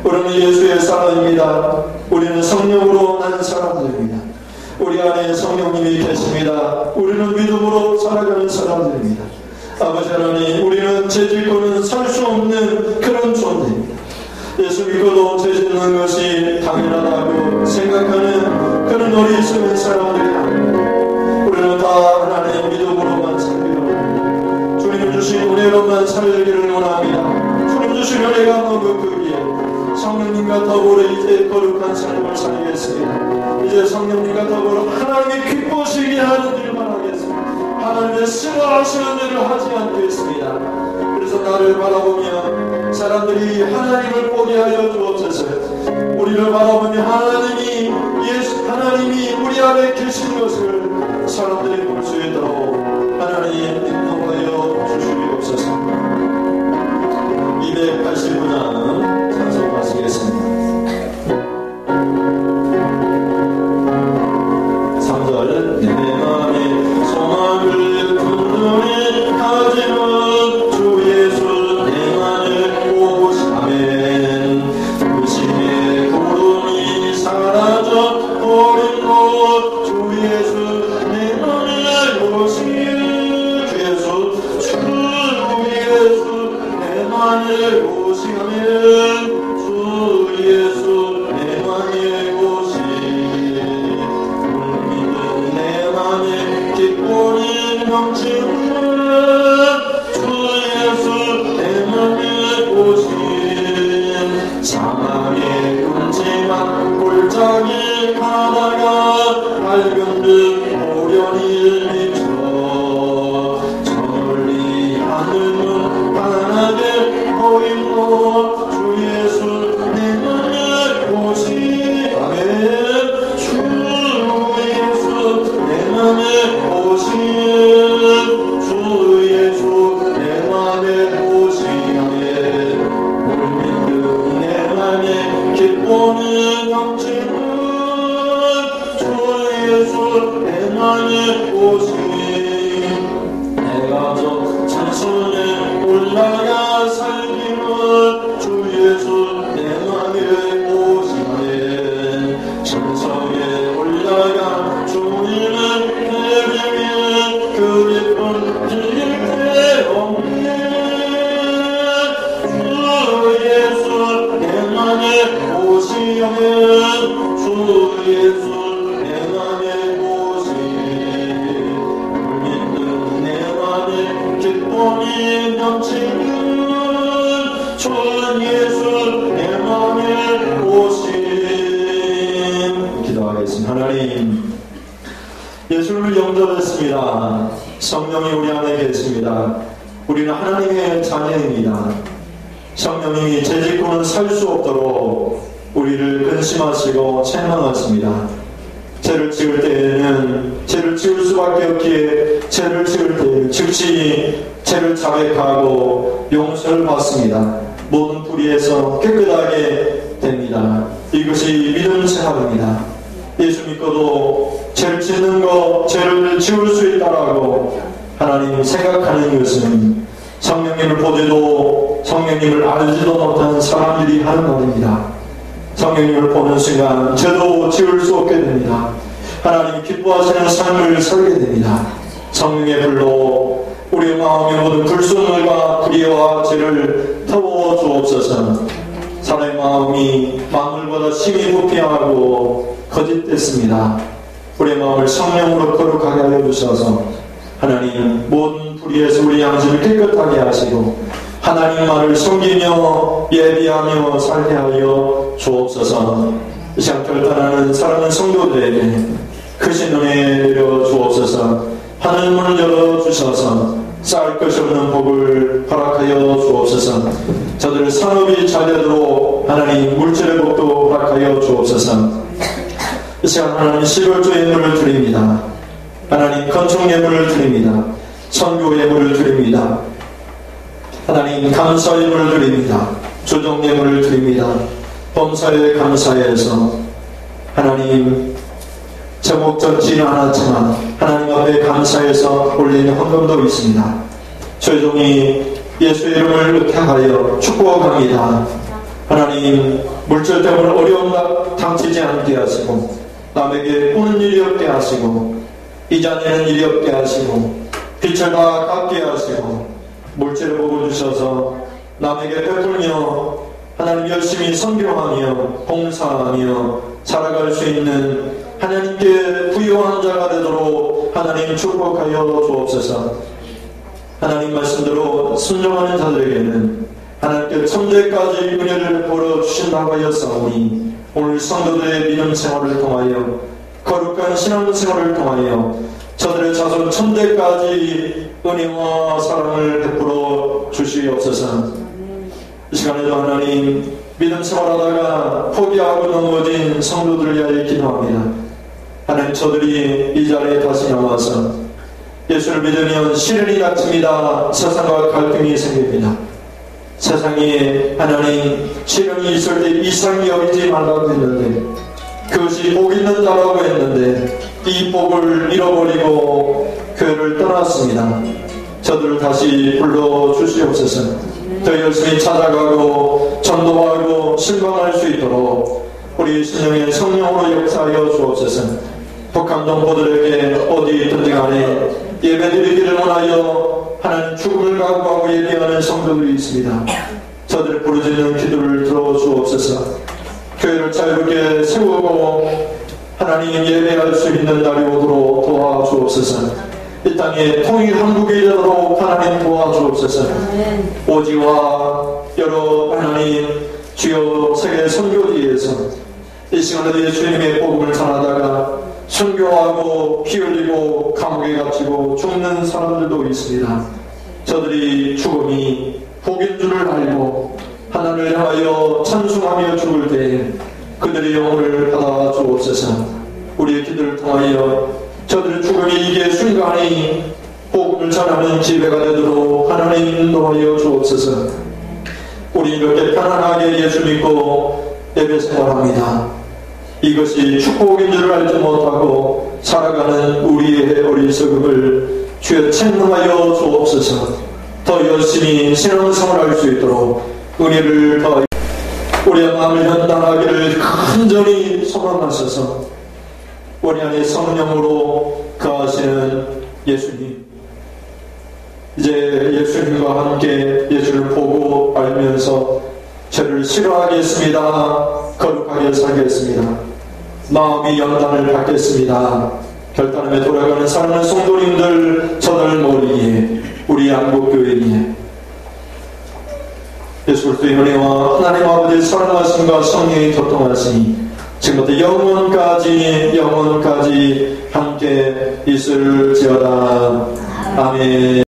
우리는 예수의 사람입니다. 우리는 성령으로 난 사람들입니다. 우리 안에 성령님이 계십니다. 우리는 믿음으로 살아가는 사람들입니다. 아버지 하나님, 우리는 죄 짓고는 살 수 없는 그런 존재입니다. 예수 믿고도 죄 짓는 것이 당연하다고 생각하는 그런 어리석은 사람들이 아닙니다. 우리는 다 하나님 믿음으로만 살기를 원합니다. 주님 주신 은혜로만 살기를 원합니다. 주님 주신 은혜가 너무 크기에 성령님과 더불어 이제 거룩한 삶을 살겠습니다. 이제 성령님과 더불어 하나님이 기뻐하시게 하는 일만 하겠습니다. 하나님의 싫어하시는 일을 하지 않겠습니다. 그래서 나를 바라보며 사람들이 하나님을 보게 하여 주옵소서. 우리를 바라보며 하나님이 우리 안에 계신 것을 사람들이 볼 수 있도록 하나님 인도하여 주시옵소서. 289장 찬송하시겠습니다. 3절 내 맘에 소망을 든든히 가지는 주 예수 내 맘에 오시아멘. 의심의 구름이 사라져 버린 곳 주 예수 내 맘에 오시아멘. 주 예수 내 맘에 오시아멘. 주 예수 내 맘에 기쁨이 넘치는 주 예수 내 맘에 오신 사망의 끔찍한 골짜기 가다가 밝은 듯 오련히 비춰 저 멀리 하늘은 환하게 보인 곳 주 예수 내 맘에 오신 아멘. 주 예수 내 맘에 오신 주 예수 내 맘에 오시아멘. 물밀듯 내 맘에 기쁨이 넘치는 주 예수 내 맘에 오신 내가 저 찬송에 올라가 살기는 주 예수 내 맘에 오시아멘. 천성에 올라가 주님을 내리면 그 기쁨 들릴 데 없네. 주 예수 내 맘에 오시아멘. 주 예수 내 맘에 오시아멘. 믿는 내 맘에 기쁨이 넘치는 주 예수 내 맘에 오신. 기도하겠습니다. 하나님, 예수를 영접했습니다. 성령이 우리 안에 계십니다. 우리는 하나님의 자녀입니다. 성령님이 죄짓고는 살 수 없도록 우리를 근심하시고 책망하십니다. 죄를 지을 때에는 죄를 지을 수밖에 없기에 죄를 지을 때에는 즉시 죄를 자백하고 용서를 받습니다. 모든 불의에서 깨끗하게 됩니다. 이것이 믿음 생활입니다. 예수 믿고도 죄를 짓는 것, 죄를 지울 수 있다라고 하나님 생각하는 것은 성령님을 보지도 성령님을 알지도 못하는 사람들이 하는 말입니다. 성령님을 보는 순간 죄도 지울 수 없게 됩니다. 하나님 기뻐하시는 삶을 살게 됩니다. 성령의 불로 우리 마음의 모든 불순물과 불의와 죄를 태워 주옵소서. 사람의 마음이 만물보다 심히 부패하고 거짓됐습니다. 우리의 마음을 성령으로 거룩하게 하여 주셔서 하나님 모든 불의에서 우리 양심을 깨끗하게 하시고 하나님 말을 섬기며 예비하며 살게 하여 주옵소서. 이 시간 결단하는 사랑하는 성도들에게 크신 은혜 내려 주옵소서. 하늘 문을 열어주셔서 쌓을 것이 없는 복을 허락하여 주옵소서. 저들 산업이 잘 되도록 하나님 물질의 복도 허락하여 주옵소서. 이 시간 하나님 시골조 예물을 드립니다. 하나님 건축 예물을 드립니다. 선교 예물을 드립니다. 하나님 감사 예물을 드립니다. 조정 예물을 드립니다. 범사에 감사해서 하나님 제목적지는 않았지만 하나님 앞에 감사해서 올리는 헌금도 있습니다. 최종이 예수의 이름을 의탁하여 축복합니다. 하나님 물질 때문에 어려움 당치지 않게 하시고 남에게 꾸는 일이 없게 하시고 이자내는 일이 없게 하시고 빛을 다 갚게 하시고 물질을 보고 주셔서 남에게 베풀며 하나님 열심히 선교하며 봉사하며 살아갈 수 있는 하나님께 부유한 자가 되도록 하나님 축복하여 주옵소서. 하나님 말씀대로 순종하는 자들에게는 하나님께 천대까지 은혜를 베풀어 주신다고 하였사오니 오늘 성도들의 믿음 생활을 통하여 거룩한 신앙 생활을 통하여 저들의 자손 천대까지 은혜와 사랑을 베풀어 주시옵소서. 이 시간에도 하나님 믿음 생활하다가 포기하고 넘어진 성도들을 위하여 기도합니다. 하나님 저들이 이 자리에 다시 나와서 예수를 믿으면 시련이 닥칩니다. 세상과 갈등이 생깁니다. 세상에 하나님 시련이 있을 때 이상히 여기지 말라고 했는데 그것이 복 있는 자라고 했는데 이 복을 잃어버리고 교회를 떠났습니다. 저들을 다시 불러주시옵소서. 더 열심히 찾아가고 전도하고 실망할 수 있도록 우리 신령의 성령으로 역사하여 주옵소서. 북한 동포들에게 어디 있든지 간에 예배드리기를 원하여 하나님 죽음을 각오하고 예배하는 성도들이 있습니다. 저들의 부르짖는 기도를 들어주옵소서. 교회를 자유롭게 세우고 하나님 예배할 수 있는 날이 오도록 도와주옵소서. 이 땅에 통일 한국이 되도록 하나님 도와주옵소서. 오지와 여러 하나님 주요 세계 선교지에서 이 시간에도 예수님의 복음을 전하다가 순교하고 피 흘리고 감옥에 갇히고 죽는 사람들도 있습니다. 저들이 죽음이 복인 줄을 알고 하나님을 향하여 찬송하며 죽을 때에 그들의 영혼을 받아 주옵소서. 우리의 기도를 통하여 저들의 죽음이 이게 순간이 복음을 전하는 지배가 되도록 하나님 인도하여 주옵소서. 우리 이렇게 편안하게 예수 믿고 예배 생활합니다. 이것이 축복인 줄을 알지 못하고 살아가는 우리의 어리석음을 주여 책망하여 주옵소서. 더 열심히 신앙생활할 수 있도록 은혜를 더 우리의 마음을 연단하기를 간절히 소망하셔서 우리 안에 성령으로 거하시는 예수님, 이제 예수님과 함께 예수를 보고 알면서 죄를 싫어하겠습니다. 거룩하게 살겠습니다. 마음이 연단을 받겠습니다. 결단함에 돌아가는 사랑하는 성도님들 저들 머리에 우리 한국교회에 예수 그리스도의 은혜와 하나님 아버지의 사랑하심과 성령의 교통하심이 지금부터 영원까지 함께 있을지어다. 아멘.